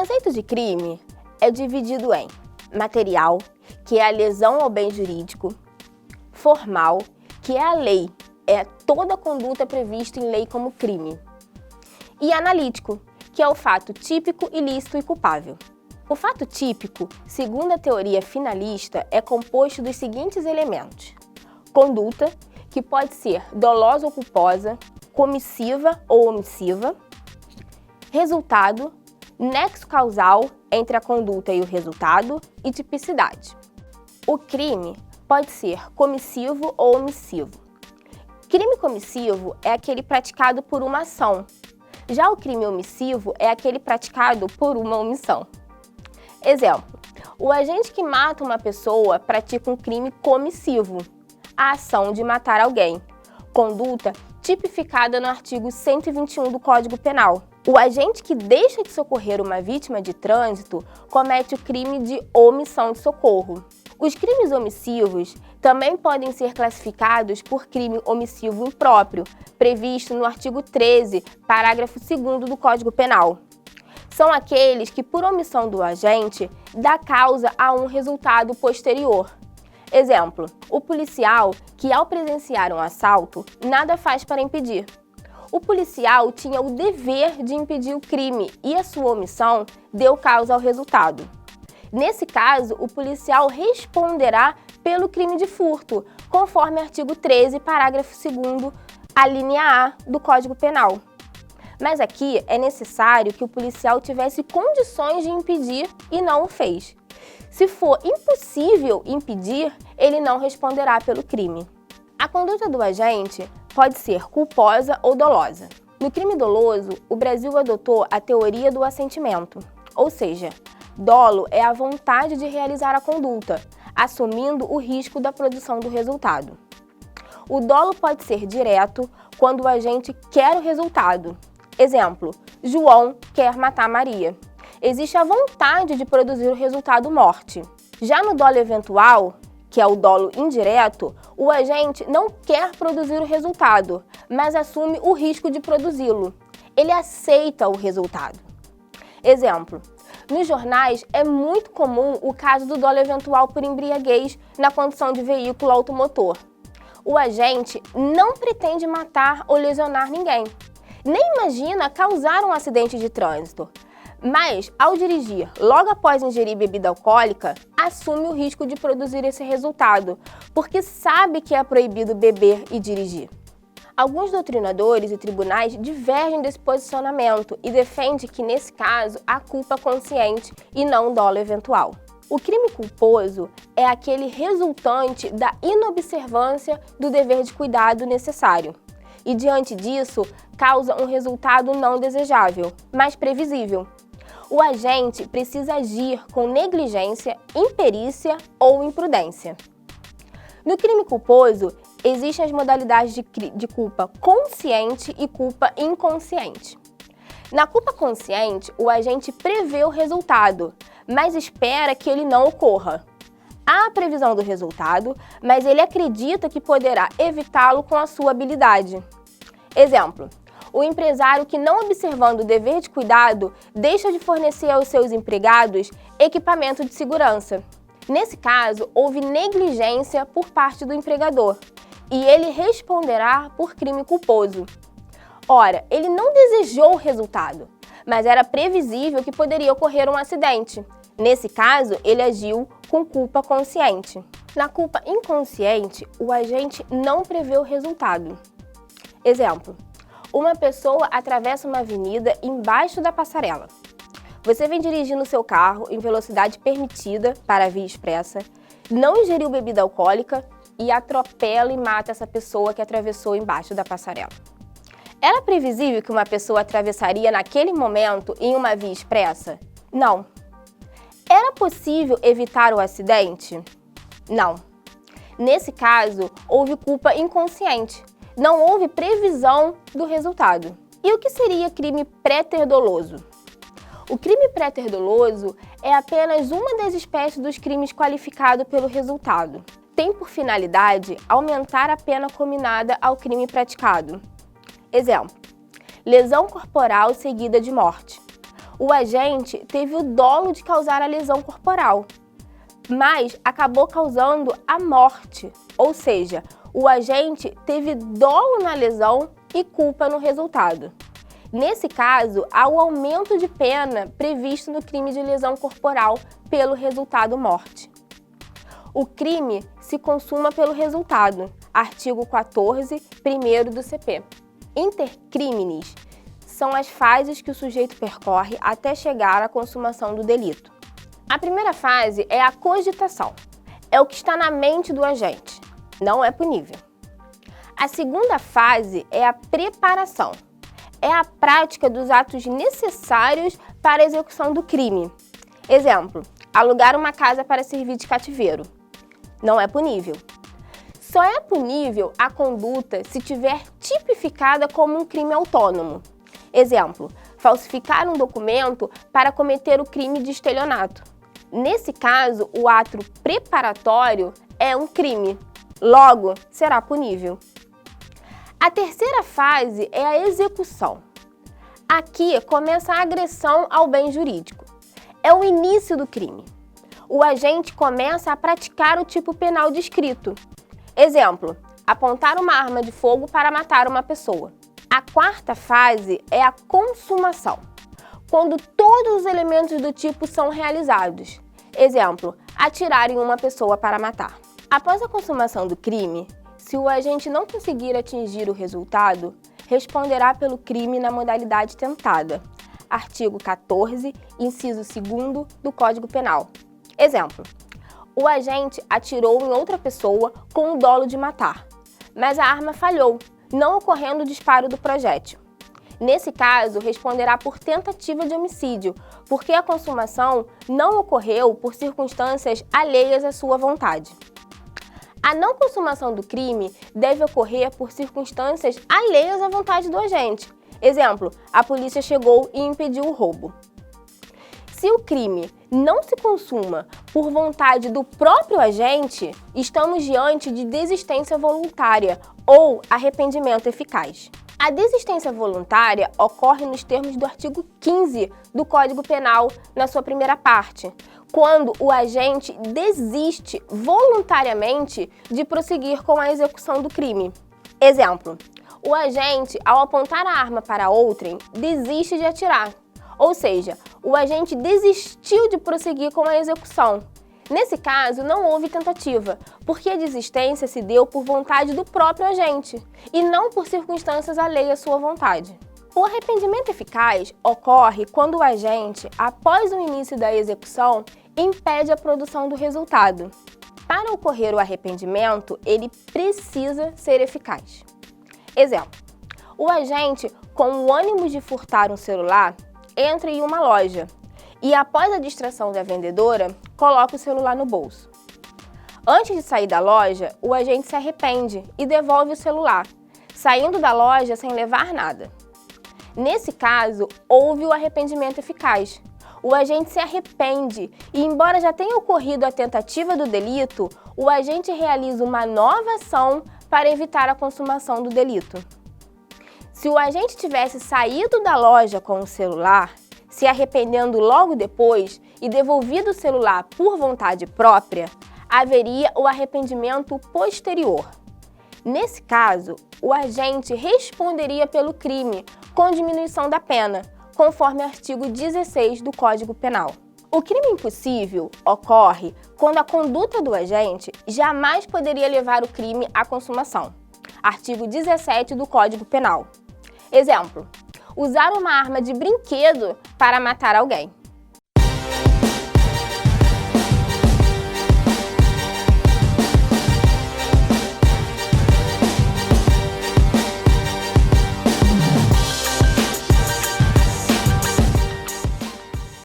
conceito de crime é dividido em material, que é a lesão ao bem jurídico, formal, que é a lei, é toda conduta prevista em lei como crime, e analítico, que é o fato típico, ilícito e culpável. O fato típico, segundo a teoria finalista, é composto dos seguintes elementos: conduta, que pode ser dolosa ou culposa, comissiva ou omissiva, resultado, nexo causal entre a conduta e o resultado e tipicidade. O crime pode ser comissivo ou omissivo. Crime comissivo é aquele praticado por uma ação. Já o crime omissivo é aquele praticado por uma omissão. Exemplo: o agente que mata uma pessoa pratica um crime comissivo, a ação de matar alguém, conduta tipificada no artigo 121 do Código Penal. O agente que deixa de socorrer uma vítima de trânsito comete o crime de omissão de socorro. Os crimes omissivos também podem ser classificados por crime omissivo impróprio, previsto no artigo 13, parágrafo 2º do Código Penal. São aqueles que, por omissão do agente, dá causa a um resultado posterior. Exemplo: o policial que, ao presenciar um assalto, nada faz para impedir. O policial tinha o dever de impedir o crime e a sua omissão deu causa ao resultado. Nesse caso, o policial responderá pelo crime de furto, conforme artigo 13, parágrafo 2º, a linha A do Código Penal. Mas aqui é necessário que o policial tivesse condições de impedir e não o fez. Se for impossível impedir, ele não responderá pelo crime. A conduta do agente pode ser culposa ou dolosa. No crime doloso, o Brasil adotou a teoria do assentimento, ou seja, dolo é a vontade de realizar a conduta, assumindo o risco da produção do resultado. O dolo pode ser direto, quando o agente quer o resultado. Exemplo: João quer matar Maria. Existe a vontade de produzir o resultado morte. Já no dolo eventual, que é o dolo indireto, o agente não quer produzir o resultado, mas assume o risco de produzi-lo. Ele aceita o resultado. Exemplo: nos jornais é muito comum o caso do dolo eventual por embriaguez na condução de veículo automotor. O agente não pretende matar ou lesionar ninguém, nem imagina causar um acidente de trânsito, mas, ao dirigir logo após ingerir bebida alcoólica, assume o risco de produzir esse resultado, porque sabe que é proibido beber e dirigir. Alguns doutrinadores e tribunais divergem desse posicionamento e defendem que, nesse caso, há culpa consciente e não dolo eventual. O crime culposo é aquele resultante da inobservância do dever de cuidado necessário e, diante disso, causa um resultado não desejável, mas previsível. O agente precisa agir com negligência, imperícia ou imprudência. No crime culposo, existem as modalidades de culpa consciente e culpa inconsciente. Na culpa consciente, o agente prevê o resultado, mas espera que ele não ocorra. Há a previsão do resultado, mas ele acredita que poderá evitá-lo com a sua habilidade. Exemplo: o empresário que, não observando o dever de cuidado, deixa de fornecer aos seus empregados equipamento de segurança. Nesse caso, houve negligência por parte do empregador e ele responderá por crime culposo. Ora, ele não desejou o resultado, mas era previsível que poderia ocorrer um acidente. Nesse caso, ele agiu com culpa consciente. Na culpa inconsciente, o agente não prevê o resultado. Exemplo: uma pessoa atravessa uma avenida embaixo da passarela. Você vem dirigindo seu carro em velocidade permitida para a via expressa, não ingeriu bebida alcoólica e atropela e mata essa pessoa que atravessou embaixo da passarela. Era previsível que uma pessoa atravessaria naquele momento em uma via expressa? Não. Era possível evitar o acidente? Não. Nesse caso, houve culpa inconsciente. Não houve previsão do resultado. E o que seria crime pré-ter-doloso? O crime pré-ter-doloso é apenas uma das espécies dos crimes qualificados pelo resultado. Tem por finalidade aumentar a pena cominada ao crime praticado. Exemplo: lesão corporal seguida de morte. o agente teve o dolo de causar a lesão corporal, mas acabou causando a morte, ou seja, o agente teve dolo na lesão e culpa no resultado. Nesse caso, há o aumento de pena previsto no crime de lesão corporal pelo resultado morte. O crime se consuma pelo resultado, artigo 14, 1º do CP. Intercrimes são as fases que o sujeito percorre até chegar à consumação do delito. A primeira fase é a cogitação. É o que está na mente do agente. Não é punível. A segunda fase é a preparação. É a prática dos atos necessários para a execução do crime. Exemplo, alugar uma casa para servir de cativeiro. Não é punível. Só é punível a conduta se tiver tipificada como um crime autônomo. Exemplo, falsificar um documento para cometer o crime de estelionato. Nesse caso, o ato preparatório é um crime, logo será punível. A terceira fase é a execução. Aqui começa a agressão ao bem jurídico. É o início do crime. O agente começa a praticar o tipo penal descrito. Exemplo, apontar uma arma de fogo para matar uma pessoa. A quarta fase é a consumação, quando todos os elementos do tipo são realizados. Exemplo, atirar em uma pessoa para matar. Após a consumação do crime, se o agente não conseguir atingir o resultado, responderá pelo crime na modalidade tentada. Artigo 14, inciso 2º do Código Penal. Exemplo, o agente atirou em outra pessoa com o dolo de matar, mas a arma falhou, não ocorrendo o disparo do projétil. Nesse caso, responderá por tentativa de homicídio, porque a consumação não ocorreu por circunstâncias alheias à sua vontade. A não consumação do crime deve ocorrer por circunstâncias alheias à vontade do agente. Exemplo, a polícia chegou e impediu o roubo. Se o crime não se consuma por vontade do próprio agente, estamos diante de desistência voluntária ou arrependimento eficaz. A desistência voluntária ocorre nos termos do artigo 15 do Código Penal, na sua primeira parte, quando o agente desiste voluntariamente de prosseguir com a execução do crime. Exemplo, o agente, ao apontar a arma para outrem, desiste de atirar. Ou seja, o agente desistiu de prosseguir com a execução. Nesse caso, não houve tentativa, porque a desistência se deu por vontade do próprio agente e não por circunstâncias alheias à sua vontade. O arrependimento eficaz ocorre quando o agente, após o início da execução, impede a produção do resultado. Para ocorrer o arrependimento, ele precisa ser eficaz. Exemplo, o agente, com o ânimo de furtar um celular, entra em uma loja e, após a distração da vendedora, coloca o celular no bolso. Antes de sair da loja, o agente se arrepende e devolve o celular, saindo da loja sem levar nada. Nesse caso, houve o arrependimento eficaz. O agente se arrepende e, embora já tenha ocorrido a tentativa do delito, o agente realiza uma nova ação para evitar a consumação do delito. Se o agente tivesse saído da loja com o celular, se arrependendo logo depois e devolvido o celular por vontade própria, haveria o arrependimento posterior. Nesse caso, o agente responderia pelo crime com diminuição da pena, conforme o artigo 16 do Código Penal. O crime impossível ocorre quando a conduta do agente jamais poderia levar o crime à consumação. Artigo 17 do Código Penal. Exemplo, usar uma arma de brinquedo para matar alguém.